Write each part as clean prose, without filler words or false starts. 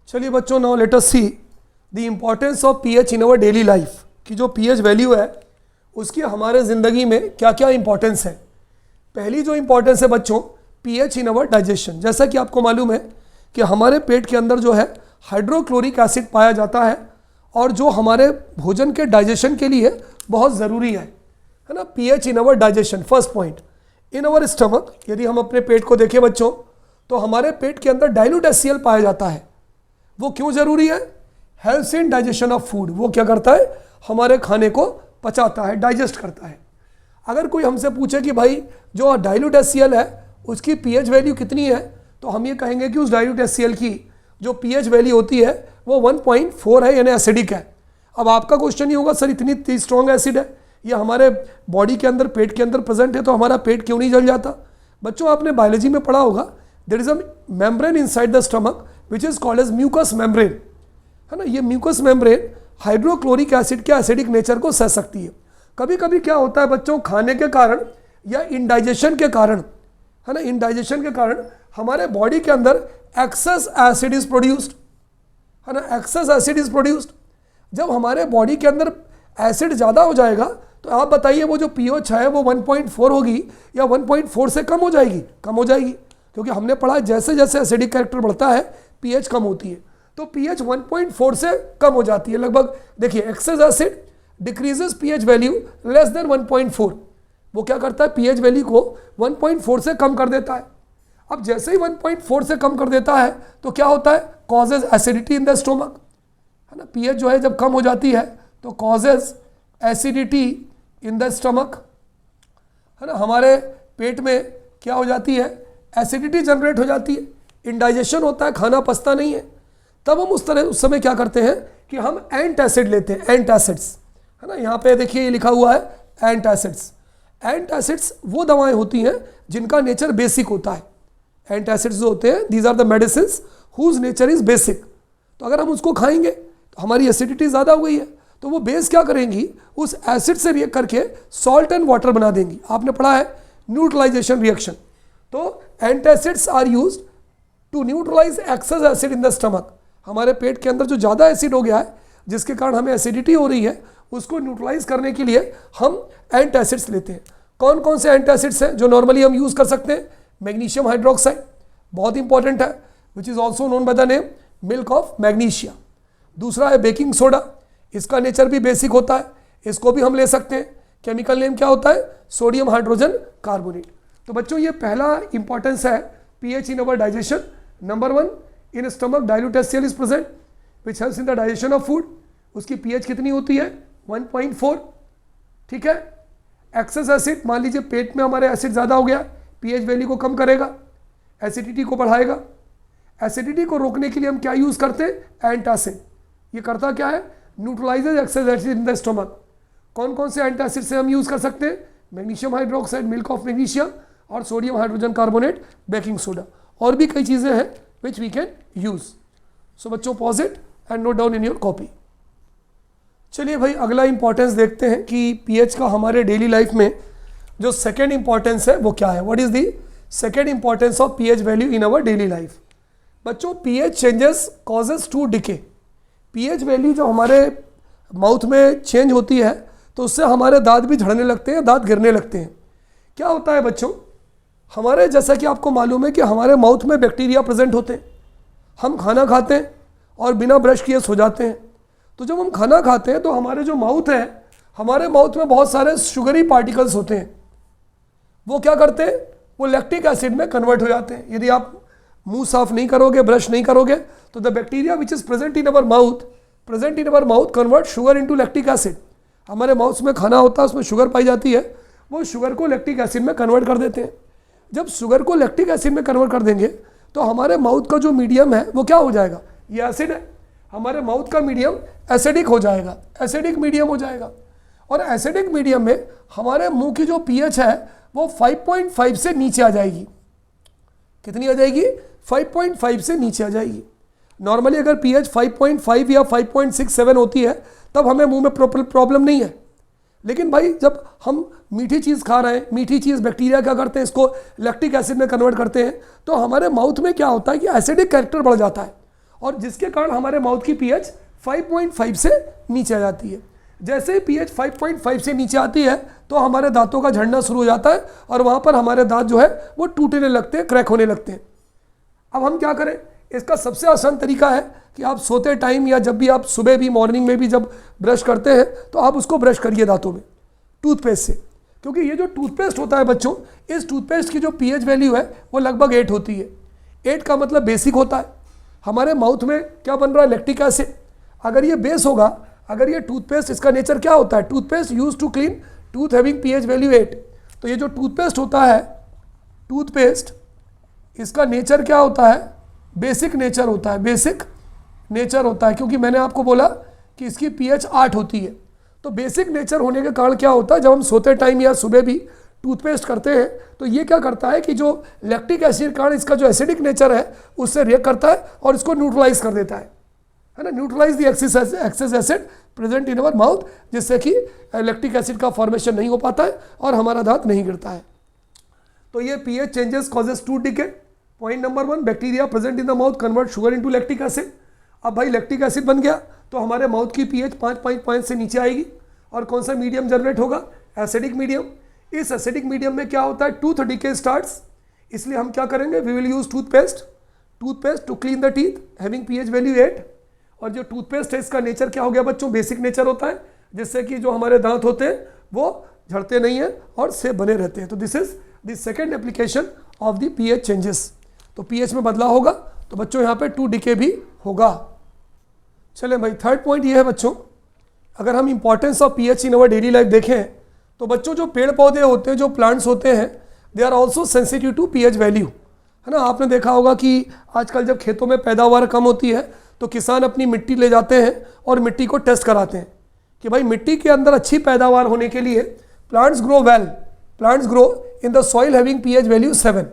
चलिए बच्चों, now let us see the importance of pH in our daily life. कि जो पीएच वैल्यू है उसकी हमारे ज़िंदगी में क्या क्या इंपॉर्टेंस है। पहली जो इंपॉर्टेंस है बच्चों, पीएच इन अवर डाइजेशन। जैसा कि आपको मालूम है कि हमारे पेट के अंदर जो है हाइड्रोक्लोरिक एसिड पाया जाता है और जो हमारे भोजन के डाइजेशन के लिए बहुत ज़रूरी है ना। PH in our digestion, first point. In our stomach, यदि हम अपने पेट को देखें बच्चों, तो हमारे पेट के अंदर डाइल्यूट HCl पाया जाता है। वो क्यों ज़रूरी है? Helps in digestion of food. वो क्या करता है? हमारे खाने को पचाता है, डाइजेस्ट करता है। अगर कोई हमसे पूछे कि भाई जो डाइल्यूट HCl है उसकी पीएच वैल्यू कितनी है, तो हम ये कहेंगे कि उस डाइल्यूट HCl की जो पीएच वैल्यू होती है वो 1.4 है, यानी एसिडिक है। अब आपका क्वेश्चन ये होगा, सर इतनी स्ट्रॉन्ग एसिड है, ये हमारे बॉडी के अंदर, पेट के अंदर प्रेजेंट है, तो हमारा पेट क्यों नहीं जल जाता? बच्चों, आपने बायोलॉजी में पढ़ा होगा, there is a membrane inside the stomach which is called as mucus membrane, है ना। ये म्यूकस मेम्ब्रेन हाइड्रोक्लोरिक एसिड के एसिडिक नेचर को सह सकती है। कभी कभी क्या होता है बच्चों, खाने के कारण या इंडाइजेशन के कारण, है ना, इंडाइजेशन के कारण हमारे बॉडी के अंदर एक्सेस एसिड इज प्रोड्यूस्ड, है ना, एक्सेस एसिड इज प्रोड्यूस्ड। जब हमारे बॉडी के अंदर एसिड ज़्यादा हो जाएगा तो आप बताइए वो जो पीएच है वो 1.4 होगी या 1.4 से कम हो जाएगी? कम हो जाएगी, क्योंकि हमने पढ़ा जैसे जैसे एसिडिक कैरेक्टर बढ़ता है पीएच कम होती है। तो पीएच 1.4 से कम हो जाती है लगभग। देखिए, excess acid decreases pH value less than 1.4। वो क्या करता है? पीएच वैल्यू को 1.4 से कम कर देता है। अब जैसे ही 1.4 से कम कर देता है तो क्या होता है? Causes acidity in the stomach, है ना। पीएच जो है जब कम हो जाती है तो causes acidity in the stomach, है ना। हमारे पेट में क्या हो जाती है? एसिडिटी जनरेट हो जाती है, इंडाइजेशन होता है, खाना पचता नहीं है। तब हम उस समय क्या करते हैं कि हम एंट एसिड लेते हैं, एंट एसिड्स, है ना। यहाँ पे देखिए ये लिखा हुआ है एंट एसिड्स। एंट एसिड्स वो दवाएं होती हैं जिनका नेचर बेसिक होता है। एंट एसिड्स जो होते हैं, these are the medicines whose nature is basic. तो अगर हम उसको खाएंगे तो हमारी एसिडिटी ज़्यादा हो गई है, तो वो बेस क्या करेंगी? उस एसिड से रिएक्ट करके सॉल्ट एंड वाटर बना देंगी। आपने पढ़ा है न्यूट्रलाइजेशन रिएक्शन। तो antacids are used to neutralize excess acid in the stomach. हमारे पेट के अंदर जो ज़्यादा एसिड हो गया है, जिसके कारण हमें एसिडिटी हो रही है, उसको न्यूट्रलाइज करने के लिए हम एंटासिड्स लेते हैं। कौन कौन से एंटासिड्स हैं जो नॉर्मली हम यूज़ कर सकते हैं? मैग्नीशियम हाइड्रोक्साइड बहुत इंपॉर्टेंट है, which is also known by the name milk of magnesia. दूसरा है बेकिंग सोडा, इसका नेचर भी बेसिक होता है, इसको भी हम ले सकते हैं। केमिकल नेम क्या होता है? Sodium hydrogen carbonate. तो बच्चों, ये पहला इंपॉर्टेंस है pH in our digestion. Number 1, in stomach dilute HCl is present which helps in the digestion of food. उसकी पीएच कितनी होती है? 1.4, ठीक है। एक्सेस एसिड, मान लीजिए पेट में हमारे एसिड ज़्यादा हो गया, पीएच वैल्यू को कम करेगा, एसिडिटी को बढ़ाएगा। एसिडिटी को रोकने के लिए हम क्या यूज़ करते हैं? एंटासिड। ये करता क्या है? न्यूट्रलाइजेज access acid in the stomach. कौन कौन से एंटासिड से हम यूज़ कर सकते हैं? Magnesium hydroxide, milk of magnesia, और sodium hydrogen carbonate, baking soda. और भी कई चीज़ें हैं which we can use. So बच्चों, pause it and note down in your copy. चलिए भाई, अगला इंपॉर्टेंस देखते हैं कि पीएच का हमारे डेली लाइफ में जो सेकेंड इंपॉर्टेंस है वो क्या है। What is the second importance of pH value in our daily life? बच्चों, pH changes causes to decay. PH value जो हमारे माउथ में चेंज होती है तो उससे हमारे दांत भी झड़ने लगते हैं, दांत गिरने लगते हैं। क्या होता है बच्चों, हमारे, जैसा कि आपको मालूम है कि हमारे माउथ में बैक्टीरिया प्रेजेंट होते हैं। हम खाना खाते हैं और बिना ब्रश किए सो जाते हैं। तो जब हम खाना खाते हैं तो हमारे जो माउथ है, हमारे माउथ में बहुत सारे शुगरी पार्टिकल्स होते हैं। वो क्या करते हैं? वो लैक्टिक एसिड में कन्वर्ट हो जाते हैं। यदि आप मुंह साफ नहीं करोगे, ब्रश नहीं करोगे, तो the bacteria which is present in our mouth convert sugar into lactic acid. हमारे माउथ में खाना होता है, उसमें शुगर पाई जाती है, वो शुगर को लैक्टिक एसिड में कन्वर्ट कर देते हैं। जब शुगर को लैक्टिक एसिड में कन्वर्ट कर देंगे तो हमारे माउथ का जो मीडियम है वो क्या हो जाएगा? ये एसिड है। हमारे माउथ का मीडियम एसिडिक हो जाएगा, एसिडिक मीडियम हो जाएगा। और एसिडिक मीडियम में हमारे मुंह की जो पीएच है वो 5.5 से नीचे आ जाएगी। कितनी आ जाएगी? 5.5 से नीचे आ जाएगी। नॉर्मली अगर पीएच 5.5 या 5.67 होती है तब हमें मुंह में प्रॉब्लम नहीं है। लेकिन भाई, जब हम मीठी चीज़ खा रहे हैं, मीठी चीज़ बैक्टीरिया क्या करते हैं? इसको लैक्टिक एसिड में कन्वर्ट करते हैं। तो हमारे माउथ में क्या होता है कि एसिडिक कैरेक्टर बढ़ जाता है और जिसके कारण हमारे माउथ की पीएच 5.5 से नीचे आ जाती है। जैसे ही पीएच 5.5 से नीचे आती है तो हमारे दांतों का झड़ना शुरू हो जाता है और वहाँ पर हमारे दांत जो है वो टूटने लगते हैं, क्रैक होने लगते हैं। अब हम क्या करें? इसका सबसे आसान तरीका है कि आप सोते टाइम या जब भी आप सुबह भी मॉर्निंग में भी जब ब्रश करते हैं तो आप उसको ब्रश करिए दांतों में टूथपेस्ट से, क्योंकि ये जो टूथपेस्ट होता है बच्चों, इस टूथपेस्ट की जो पीएच वैल्यू है वो लगभग 8 होती है। 8 का मतलब बेसिक होता है। हमारे माउथ में क्या बन रहा है? Lactic acid. अगर ये बेस होगा, अगर ये टूथपेस्ट, इसका नेचर क्या होता है? Toothpaste use to clean tooth having pH value 8। तो ये जो टूथपेस्ट होता है, टूथपेस्ट, इसका नेचर क्या होता है? बेसिक नेचर होता है। बेसिक नेचर होता है क्योंकि मैंने आपको बोला कि इसकी पीएच 8 होती है। तो बेसिक नेचर होने के कारण क्या होता है, जब हम सोते टाइम या सुबह भी टूथपेस्ट करते हैं तो ये क्या करता है कि जो लैक्टिक एसिड कारण इसका जो एसिडिक नेचर है उससे रिएक्ट करता है और इसको न्यूट्रलाइज कर देता है ना, neutralize the excess acid present in our mouth, जिससे कि लैक्टिक एसिड का फॉर्मेशन नहीं हो पाता है और हमारा दांत नहीं गिरता है। तो ये pH changes causes tooth decay. Point number 1, bacteria present in the mouth convert sugar into lactic acid. अब भाई लैक्टिक एसिड बन गया तो हमारे माउथ की पीएच 5.5 से नीचे आएगी और कौन सा मीडियम जनरेट होगा? Acidic medium. इस एसिडिक मीडियम में क्या होता है? Tooth decay starts. इसलिए हम क्या करेंगे? We will use toothpaste to clean the teeth having pH value 8। और जो टूथपेस्ट है इसका नेचर क्या हो गया बच्चों? बेसिक नेचर होता है, जिससे कि जो हमारे दांत होते हैं वो झड़ते नहीं हैं और सेफ बने रहते हैं। तो this is the second application of the pH changes. तो पीएच में बदलाव होगा तो बच्चों यहाँ पे टूथ डिके भी होगा। चले भाई, थर्ड पॉइंट ये है बच्चों, अगर हम importance of pH in our daily life देखें तो बच्चों जो पेड़ पौधे होते हैं, जो प्लांट्स होते हैं, they are also sensitive to pH value, है ना। आपने देखा होगा कि आजकल जब खेतों में पैदावार कम होती है तो किसान अपनी मिट्टी ले जाते हैं और मिट्टी को टेस्ट कराते हैं कि भाई मिट्टी के अंदर अच्छी पैदावार होने के लिए plants grow in the soil having pH value 7।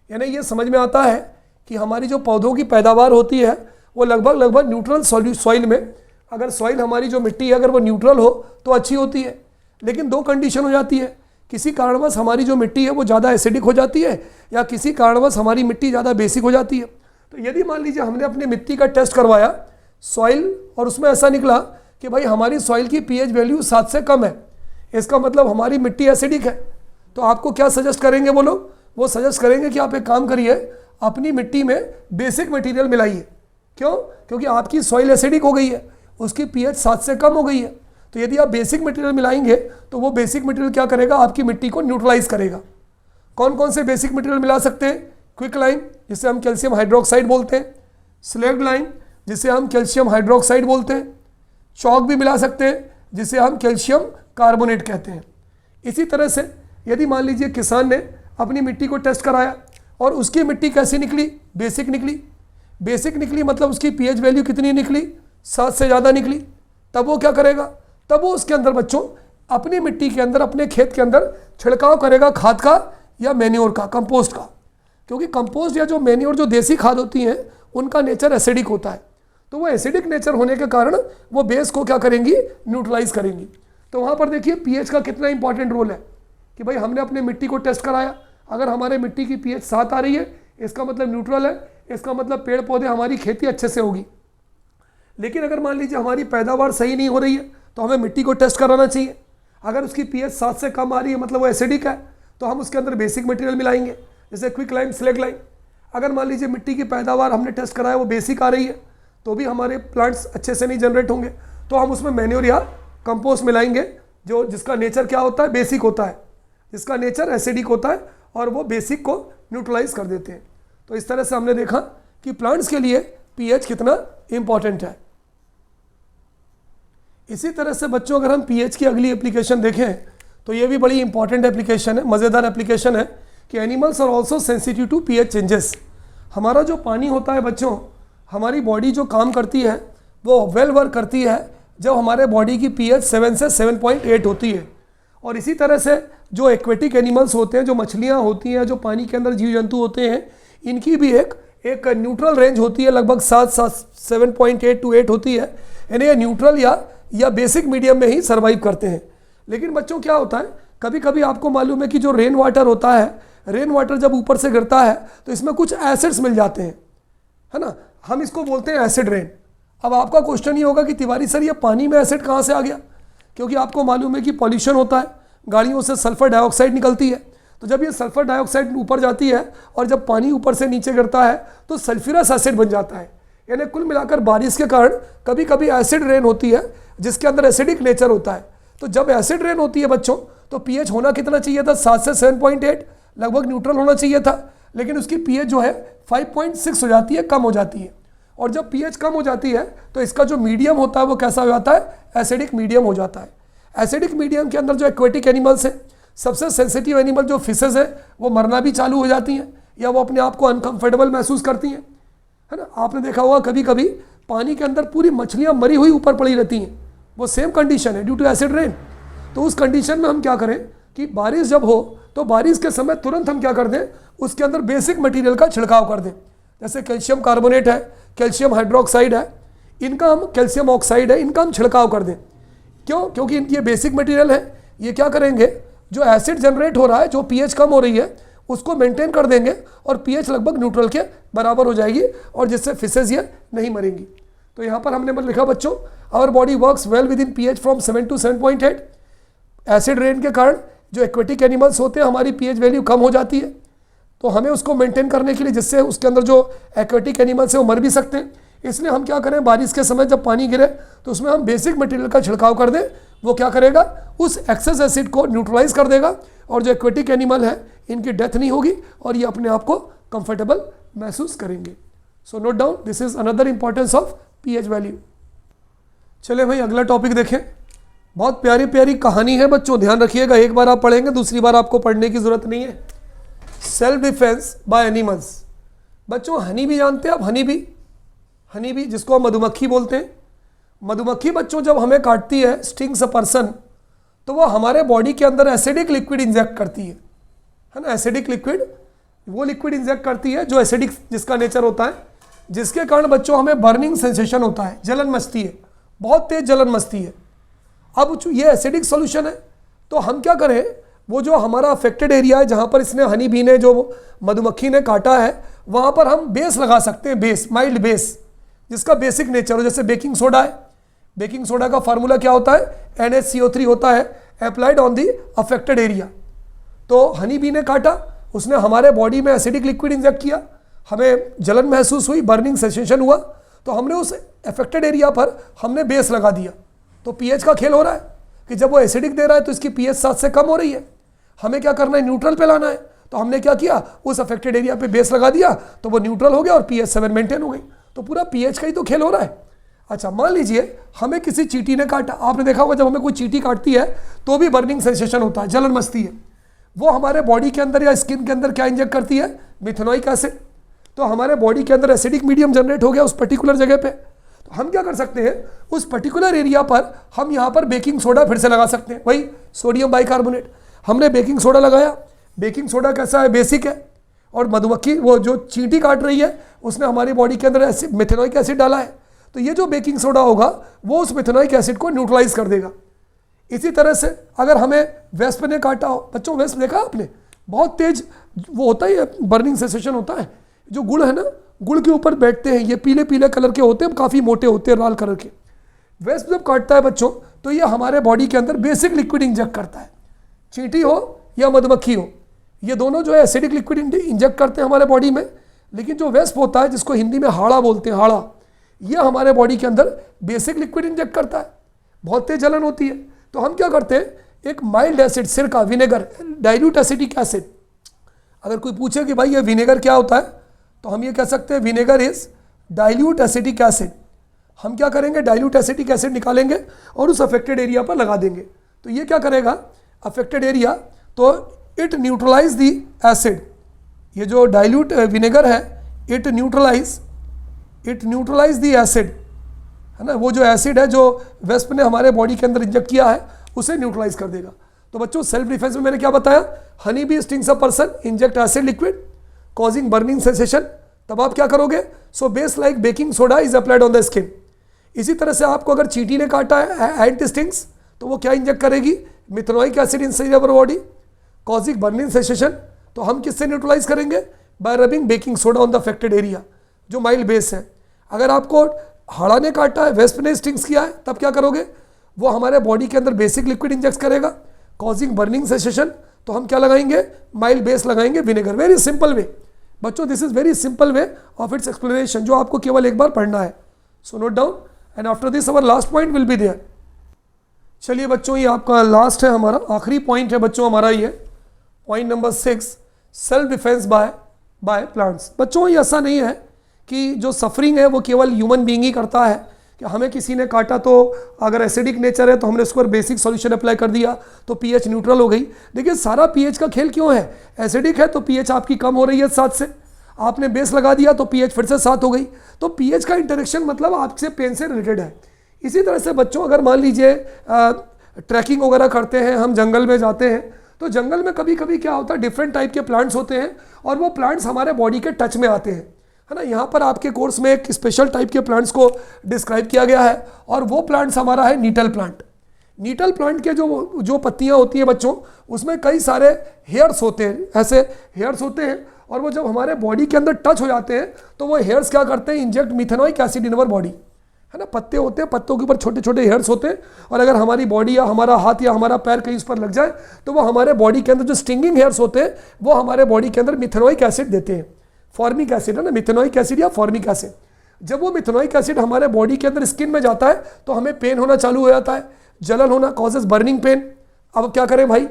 यानी ये समझ में आता है कि हमारी जो पौधों की पैदावार होती है वो लगभग न्यूट्रल सॉइल में, अगर सॉइल हमारी जो मिट्टी है अगर वो न्यूट्रल हो तो अच्छी होती है। लेकिन 2 कंडीशन हो जाती है, किसी कारणवश हमारी जो मिट्टी है वो ज़्यादा एसिडिक हो जाती है या किसी कारणवश हमारी मिट्टी ज़्यादा बेसिक हो जाती है। तो यदि मान लीजिए हमने अपनी मिट्टी का टेस्ट करवाया सॉइल और उसमें ऐसा निकला कि भाई हमारी सॉइल की पीएच वैल्यू 7 से कम है, इसका मतलब हमारी मिट्टी एसिडिक है, तो आपको क्या सजेस्ट करेंगे वो लोग? वो सजेस्ट करेंगे कि आप एक काम करिए, अपनी मिट्टी में बेसिक मटेरियल मिलाइए। क्यों? क्योंकि आपकी सॉइल एसिडिक हो गई है, उसकी पीएच 7 से कम हो गई है। तो यदि आप बेसिक मटेरियल मिलाएंगे तो वो बेसिक मटेरियल क्या करेगा? आपकी मिट्टी को न्यूट्रलाइज करेगा। कौन कौन से बेसिक मटेरियल मिला सकते हैं? क्विक लाइम, जिसे हम कैल्शियम हाइड्रोक्साइड बोलते हैं, स्लैग लाइम, जिसे हम कैल्शियम हाइड्रोक्साइड बोलते हैं, चौक भी मिला सकते हैं, जिसे हम कैल्शियम कार्बोनेट कहते हैं। इसी तरह से यदि मान लीजिए किसान ने अपनी मिट्टी को टेस्ट कराया और उसकी मिट्टी कैसी निकली? बेसिक निकली मतलब उसकी पीएच वैल्यू कितनी निकली? 7 से ज़्यादा निकली। तब वो क्या करेगा? तब वो उसके अंदर बच्चों अपनी मिट्टी के अंदर, अपने खेत के अंदर छिड़काव करेगा खाद का या मैन्योर का, कंपोस्ट का। क्योंकि कंपोस्ट या जो मैन्योर, जो देसी खाद होती हैं, उनका नेचर एसिडिक होता है। तो वो एसिडिक नेचर होने के कारण वो बेस को क्या करेंगी? न्यूट्रलाइज करेंगी। तो वहाँ पर देखिए पीएच का कितना इंपॉर्टेंट रोल है कि भाई हमने अपने मिट्टी को टेस्ट कराया, अगर हमारे मिट्टी की पीएच 7 आ रही है इसका मतलब न्यूट्रल है, इसका मतलब पेड़ पौधे, हमारी खेती अच्छे से होगी। लेकिन अगर मान लीजिए हमारी पैदावार सही नहीं हो रही है तो हमें मिट्टी को टेस्ट कराना चाहिए। अगर उसकी पीएच 7 से कम आ रही है मतलब वो एसिडिक है, तो हम उसके अंदर बेसिक मटेरियल मिलाएंगे, जैसे क्विक लाइम, स्लैग लाइम। अगर मान लीजिए मिट्टी की पैदावार हमने टेस्ट कराया वो बेसिक आ रही है तो भी हमारे प्लांट्स अच्छे से नहीं जनरेट होंगे, तो हम उसमें मैन्योर या कंपोस्ट मिलाएंगे, जिसका नेचर क्या होता है? बेसिक होता है, जिसका नेचर एसिडिक होता है और वो बेसिक को न्यूट्रलाइज कर देते हैं। तो इस तरह से हमने देखा कि प्लांट्स के लिए पीएच कितना इंपॉर्टेंट है। इसी तरह से बच्चों अगर हम पीएच की अगली एप्लीकेशन देखें तो ये भी बड़ी इंपॉर्टेंट एप्लीकेशन है, मज़ेदार एप्लीकेशन है कि animals are also sensitive to pH changes. हमारा जो पानी होता है बच्चों, हमारी बॉडी जो काम करती है वो वेल वर्क करती है जब हमारे बॉडी की पीएच 7 से 7.8 होती है। और इसी तरह से जो एक्वेटिक एनिमल्स होते हैं, जो मछलियाँ होती हैं, जो पानी के अंदर जीव जंतु होते हैं, इनकी भी एक न्यूट्रल रेंज होती है, लगभग 7.8 to 8 होती है। यानी ये न्यूट्रल या बेसिक मीडियम में ही सर्वाइव करते हैं। लेकिन बच्चों क्या होता है, कभी कभी आपको मालूम है कि जो रेन वाटर होता है, रेन वाटर जब ऊपर से गिरता है तो इसमें कुछ एसिड्स मिल जाते हैं, है ना। हम इसको बोलते हैं एसिड रेन। अब आपका क्वेश्चन ये होगा कि तिवारी सर ये पानी में एसिड कहाँ से आ गया? क्योंकि आपको मालूम है कि पॉल्यूशन होता है, गाड़ियों से सल्फर डाइऑक्साइड निकलती है। तो जब ये सल्फर डाइऑक्साइड ऊपर जाती है और जब पानी ऊपर से नीचे गिरता है तो सल्फ्यूरस एसिड बन जाता है। यानी कुल मिलाकर बारिश के कारण कभी कभी एसिड रेन होती है जिसके अंदर एसिडिक नेचर होता है। तो जब एसिड रेन होती है बच्चों तो पीएच होना कितना चाहिए था? 7 से 7.8 लगभग न्यूट्रल होना चाहिए था, लेकिन उसकी पीएच जो है 5.6 हो जाती है, कम हो जाती है। और जब पीएच कम हो जाती है तो इसका जो मीडियम होता है वो कैसा हो जाता है? एसिडिक मीडियम हो जाता है। एसिडिक मीडियम के अंदर जो एक्वेटिक एनिमल्स हैं, सबसे सेंसिटिव एनिमल जो फिशेज है वो मरना भी चालू हो जाती हैं या वो अपने आप को अनकंफर्टेबल महसूस करती हैं, है ना। आपने देखा होगा कभी कभी पानी के अंदर पूरी मछलियां मरी हुई ऊपर पड़ी रहती हैं, वो सेम कंडीशन है ड्यू टू एसिड रेन। तो उस कंडीशन में हम क्या करें कि बारिश जब हो तो बारिश के समय तुरंत हम क्या कर दें, उसके अंदर बेसिक मटेरियल का छिड़काव कर दें। जैसे कैल्शियम कार्बोनेट है, कैल्शियम हाइड्रोक्साइड है, इनका हम कैल्शियम ऑक्साइड है, इनका हम छिड़काव कर दें। क्यों? क्योंकि ये बेसिक मटेरियल है, ये क्या करेंगे, जो एसिड जनरेट हो रहा है, जो पीएच कम हो रही है उसको मेंटेन कर देंगे और पीएच लगभग न्यूट्रल के बराबर हो जाएगी और जिससे फिशेज ये नहीं मरेंगी। तो यहाँ पर हमने लिखा बच्चों, our body works well within pH from 7 to 7.8। Acid rain के कारण जो एक्वेटिक एनिमल्स होते हैं हमारी पीएच वैल्यू कम हो जाती है, तो हमें उसको मेंटेन करने के लिए, जिससे उसके अंदर जो एक्वेटिक एनिमल्स हैं वो मर भी सकते हैं, इसलिए हम क्या करें, बारिश के समय जब पानी गिरे तो उसमें हम बेसिक मटेरियल का छिड़काव कर दें। वो क्या करेगा, उस एक्सेस एसिड को न्यूट्रलाइज कर देगा और जो एक्वेटिक एनिमल है इनकी डेथ नहीं होगी और ये अपने आप को कंफर्टेबल महसूस करेंगे। So note down, this is another importance of pH value. चले भाई अगला टॉपिक देखें। बहुत प्यारी प्यारी कहानी है बच्चों, ध्यान रखिएगा, एक बार आप पढ़ेंगे दूसरी बार आपको पढ़ने की जरूरत नहीं है। Self defence by animals. बच्चों हनी भी जानते हैं आप? हनी भी जिसको हम मधुमक्खी बोलते हैं। मधुमक्खी बच्चों जब हमें काटती है, स्टिंग्स अ पर्सन, तो वो हमारे बॉडी के अंदर एसिडिक लिक्विड इंजेक्ट करती है ना। एसिडिक लिक्विड, वो लिक्विड इंजेक्ट करती है जो एसिडिक जिसका नेचर होता है, जिसके कारण बच्चों हमें बर्निंग सेंसेशन होता है, जलन मचती है, बहुत तेज जलन मचती है। अब ये एसिडिक सोल्यूशन है, तो हम क्या करें, वो जो हमारा अफेक्टेड एरिया है जहाँ पर इसने हनी बी ने, जो मधुमक्खी ने काटा है, वहाँ पर हम बेस लगा सकते हैं, बेस, माइल्ड बेस, जिसका बेसिक नेचर हो। जैसे बेकिंग सोडा है, बेकिंग सोडा का फार्मूला क्या होता है, NaCO3 होता है, applied on the affected area. तो हनी बी ने काटा, उसने हमारे बॉडी में एसिडिक लिक्विड इंजेक्ट किया, हमें जलन महसूस हुई, बर्निंग सेंसेशन हुआ, तो हमने उस अफेक्टेड एरिया पर हमने बेस लगा दिया। तो पीएच का खेल हो रहा है कि जब वो एसिडिक दे रहा है तो इसकी पीएच 7 से कम हो रही है, हमें क्या करना है, न्यूट्रल पे लाना है। तो हमने क्या किया, उस अफेक्टेड एरिया पे बेस लगा दिया, तो वो न्यूट्रल हो गया और पीएच 7 मेंटेन हो गई। तो पूरा पीएच का ही तो खेल हो रहा है। अच्छा मान लीजिए हमें किसी चींटी ने काटा, आपने देखा होगा जब हमें कोई चींटी काटती है तो भी बर्निंग सेंसेशन होता है, जलन मचती है। वो हमारे बॉडी के अंदर या स्किन के अंदर क्या इंजेक्ट करती है, मिथेनोइक एसिड। तो हमारे बॉडी के अंदर एसिडिक मीडियम जनरेट हो गया उस पर्टिकुलर जगह पे। तो हम क्या कर सकते हैं, उस पर्टिकुलर एरिया पर हम यहाँ पर बेकिंग सोडा फिर से लगा सकते हैं, वही सोडियम बाइकार्बोनेट। हमने बेकिंग सोडा लगाया, बेकिंग सोडा कैसा है, बेसिक है, और मधुमक्खी वो जो चींटी काट रही है उसने हमारी बॉडी के अंदर मिथेनोइक एसिड डाला है, तो ये जो बेकिंग सोडा होगा वो उस मिथेनोइक एसिड को न्यूट्रलाइज कर देगा। इसी तरह से अगर हमें वेस्प ने काटा हो, बच्चों वेस्प देखा आपने, बहुत तेज वो होता है, बर्निंग सेंसेशन होता है। जो गुड़ है ना, गुड़ के ऊपर बैठते हैं, ये पीले पीले कलर के होते हैं, काफ़ी मोटे होते हैं, लाल कलर के। वेस्प जब काटता है बच्चों तो ये हमारे बॉडी के अंदर बेसिक लिक्विड इंजेक्ट करता है। चींटी हो या मधुमक्खी हो, ये दोनों जो है एसिडिक लिक्विड इंजेक्ट करते हैं हमारे बॉडी में। लेकिन जो वेस्प होता है, जिसको हिंदी में हाड़ा बोलते हैं, हाड़ा, ये हमारे बॉडी के अंदर बेसिक लिक्विड इंजेक्ट करता है, बहुत तेज जलन होती है। तो हम क्या करते हैं, एक माइल्ड एसिड, सिरका, विनेगर, डाइल्यूट एसिटिक एसिड। अगर कोई पूछे कि भाई ये विनेगर क्या होता है, तो हम ये कह सकते हैं vinegar is dilute acetic acid. हम क्या करेंगे, डाइल्यूट एसिटिक एसिड निकालेंगे और उस अफेक्टेड एरिया पर लगा देंगे। तो ये क्या करेगा, अफेक्टेड एरिया, तो इट न्यूट्रलाइज दी एसिड। ये जो डाइल्यूट विनेगर है, इट न्यूट्रलाइज दी एसिड, है ना। वो जो एसिड है जो वेस्प ने हमारे बॉडी के अंदर इंजेक्ट किया है उसे न्यूट्रलाइज कर देगा। तो बच्चों सेल्फ डिफेंस में मैंने क्या बताया, honey bee stings a person, inject acid liquid causing burning sensation. तब आप क्या करोगे, so base like baking soda is applied on the skin. इसी तरह से आपको अगर चींटी ने काटा है, एंटी स्टिंग्स, तो वो क्या इंजेक्ट करेगी, methanoic acid inside our body causing burning sensation. तो हम किससे न्यूट्रलाइज करेंगे, bye rubbing baking soda on the affected area, जो माइल्ड बेस है। अगर आपको हाड़ा ने काटा है, वेस्प ने स्टिंग्स किया है, तब क्या करोगे, वो हमारे बॉडी के अंदर बेसिक लिक्विड इंजेक्ट करेगा कॉजिंग बर्निंग सेंसेशन, तो हम क्या लगाएंगे, माइल्ड बेस लगाएंगे, विनेगर। वेरी सिंपल वे बच्चों, this is very simple way of its explanation, जो आपको केवल एक बार पढ़ना है। So note down and after this our last point will be there. चलिए बच्चों, ये आपका लास्ट है, हमारा आखिरी पॉइंट है बच्चों हमारा, ये point number 6, self defence by plants. बच्चों ये ऐसा नहीं है कि जो सफरिंग है वो केवल ह्यूमन बीइंग ही करता है, कि हमें किसी ने काटा तो अगर एसिडिक नेचर है तो हमने उसको बेसिक सॉल्यूशन अप्लाई कर दिया तो पीएच न्यूट्रल हो गई। देखिए सारा पीएच का खेल क्यों है, एसिडिक है तो पीएच आपकी कम हो रही है 7 से, आपने बेस लगा दिया तो पीएच फिर से 7 हो गई। तो पीएच का इंटरेक्शन मतलब आपसे पेन से रिलेटेड है। इसी तरह से बच्चों अगर मान लीजिए ट्रैकिंग वगैरह करते हैं, हम जंगल में जाते हैं, तो जंगल में कभी कभी क्या होता है, डिफरेंट टाइप के प्लांट्स होते हैं और वो प्लांट्स हमारे बॉडी के टच में आते हैं, है ना। यहाँ पर आपके कोर्स में एक स्पेशल टाइप के प्लांट्स को डिस्क्राइब किया गया है और वो प्लांट्स हमारा है नीटल प्लांट। नीटल प्लांट के जो पत्तियाँ होती हैं बच्चों, उसमें कई सारे हेयर्स होते हैं, ऐसे हेयर्स होते हैं, और वो जब हमारे बॉडी के अंदर टच हो जाते हैं तो वो हेयर्स क्या करते हैं, inject methanoic acid in our body, है ना। पत्ते होते हैं, पत्तों के ऊपर छोटे छोटे हेयर्स होते हैं, और अगर हमारी बॉडी या हमारा हाथ या हमारा पैर कहीं उस पर लग जाए तो वो हमारे बॉडी के अंदर जो स्टिंगिंग हेयर्स होते हैं वो हमारे बॉडी के अंदर मिथेनोइक एसिड देते हैं, फॉर्मिक एसिड, है ना, मिथेनोइक एसिड या फॉर्मिक एसिड। जब वो मिथेनोइक एसिड हमारे बॉडी के अंदर स्किन में जाता है तो हमें पेन होना चालू हो जाता है, जलन होना, कॉजेज बर्निंग पेन। अब क्या करें भाई,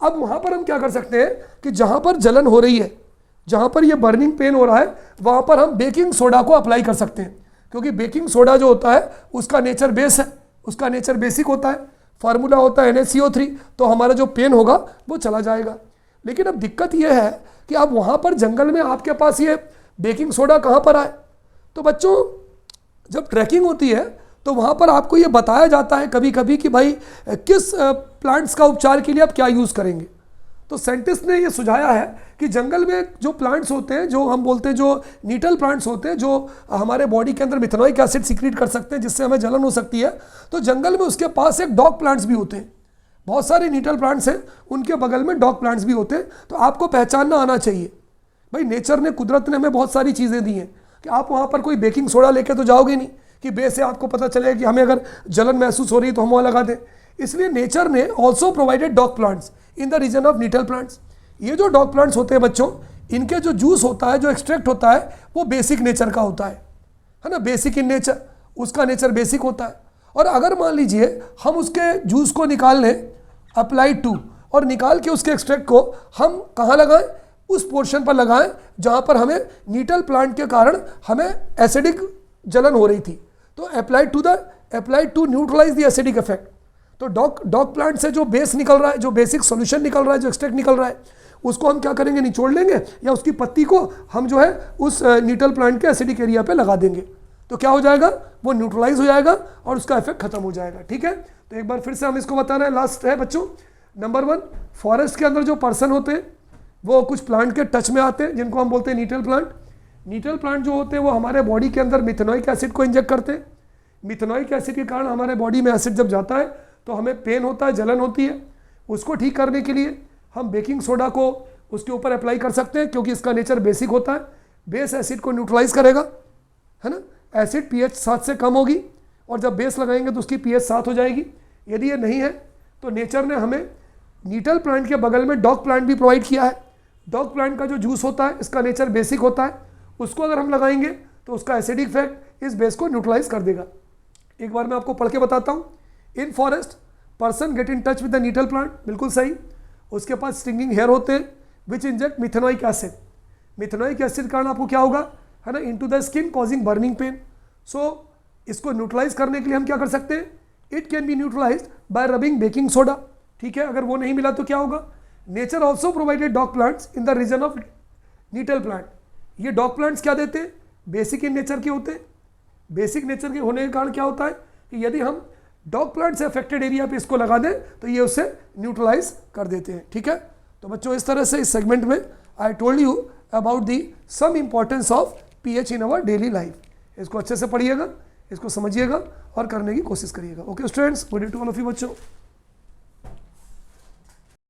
अब वहाँ पर हम क्या कर सकते हैं कि जहाँ पर जलन हो रही है, जहाँ पर ये बर्निंग पेन हो रहा है, वहाँ पर हम बेकिंग सोडा को अप्लाई कर सकते हैं, क्योंकि बेकिंग सोडा जो होता है उसका नेचर बेस है, उसका नेचर बेसिक होता है, फार्मूला होता है NaCO3, तो हमारा जो पेन होगा वो चला जाएगा। लेकिन अब दिक्कत ये है कि अब वहाँ पर जंगल में आपके पास ये बेकिंग सोडा कहाँ पर आए। तो बच्चों जब ट्रैकिंग होती है तो वहाँ पर आपको ये बताया जाता है कभी कभी कि भाई किस प्लांट्स का उपचार के लिए आप क्या यूज़ करेंगे। तो साइंटिस्ट ने ये सुझाया है कि जंगल में जो प्लांट्स होते हैं, जो हम बोलते हैं जो नीटल प्लांट्स होते हैं, जो हमारे बॉडी के अंदर मिथेनोइक एसिड सीक्रेट कर सकते हैं जिससे हमें जलन हो सकती है, तो जंगल में उसके पास एक डॉग प्लांट्स भी होते हैं। बहुत सारे नीटल प्लांट्स हैं, उनके बगल में डॉग प्लांट्स भी होते हैं। तो आपको पहचानना आना चाहिए भाई, नेचर ने, कुदरत ने हमें बहुत सारी चीज़ें दी हैं कि आप वहाँ पर कोई बेकिंग सोडा लेके तो जाओगे नहीं कि बेस से आपको पता चलेगा कि हमें अगर जलन महसूस हो रही है तो हम वहाँ लगा दें। इसलिए नेचर ने also provided dock plants in the region of nettle plants. ये जो डॉग प्लांट्स होते हैं बच्चों, इनके जो जूस होता है, जो एक्सट्रैक्ट होता है, वो बेसिक नेचर का होता है ना, बेसिक इन नेचर, उसका नेचर बेसिक होता है। और अगर मान लीजिए हम उसके जूस को निकाल लें, अप्लाइड टू, और निकाल के उसके एक्सट्रैक्ट को हम कहाँ लगाएं, उस पोर्शन पर लगाएं जहाँ पर हमें नीटल प्लांट के कारण हमें एसिडिक जलन हो रही थी, तो applied to neutralize the acidic effect. तो डॉग प्लांट से जो बेस निकल रहा है, जो बेसिक सॉल्यूशन निकल रहा है, जो एक्सट्रैक्ट निकल रहा है, उसको हम क्या करेंगे, निचोड़ लेंगे या उसकी पत्ती को हम जो है उस नीटल प्लांट के एसिडिक एरिया पे लगा देंगे, तो क्या हो जाएगा, वो न्यूट्रलाइज हो जाएगा और उसका इफेक्ट खत्म हो जाएगा। ठीक है, तो एक बार फिर से हम इसको बता रहे हैं, लास्ट है बच्चों। नंबर 1, फॉरेस्ट के अंदर जो पर्सन होते हैं वो कुछ प्लांट के टच में आते हैं जिनको हम बोलते हैं नीटल प्लांट। नीटल प्लांट जो होते हैं वो हमारे बॉडी के अंदर मिथेनोइक एसिड को इंजेक्ट करते हैं। मिथेनोइक एसिड के कारण हमारे बॉडी में एसिड जब जाता है तो हमें पेन होता है, जलन होती है। उसको ठीक करने के लिए हम बेकिंग सोडा को उसके ऊपर अप्लाई कर सकते हैं, क्योंकि इसका नेचर बेसिक होता है, बेस एसिड को न्यूट्रलाइज करेगा, है ना। एसिड pH 7 से कम होगी और जब बेस लगाएंगे तो उसकी pH 7 हो जाएगी। यदि ये नहीं है तो नेचर ने हमें नीटल प्लांट के बगल में डॉग प्लांट भी प्रोवाइड किया है। डॉग प्लांट का जो जूस होता है, इसका नेचर बेसिक होता है, उसको अगर हम लगाएंगे तो उसका एसिडिक इफेक्ट इस बेस को न्यूट्रलाइज कर देगा। एक बार मैं आपको पढ़ के बताता हूँ। In forest person get in touch with the nettle plant, बिल्कुल सही। उसके पास स्टिंगिंग हेयर होते हैं which inject methanoic acid. Methanoic acid के कारण आपको क्या होगा, है ना, into the skin causing burning pain. So इसको न्यूट्रलाइज करने के लिए हम क्या कर सकते हैं, it can be neutralized by rubbing baking soda. ठीक है, अगर वो नहीं मिला तो क्या होगा, nature also provided dock plants in the region of nettle plant. ये डॉग प्लांट्स क्या देते हैं, बेसिक इन नेचर के होते हैं। बेसिक नेचर के होने के कारण क्या होता है कि यदि हम डॉग प्लांट से अफेक्टेड एरिया पे इसको लगा दें तो ये उसे न्यूट्रलाइज कर देते हैं। ठीक है, तो बच्चों इस तरह से इस सेगमेंट में I told you about the some importance of pH in our daily life. इसको अच्छे से पढ़िएगा, इसको समझिएगा और करने की कोशिश करिएगा। Okay students, good day to all of you बच्चों।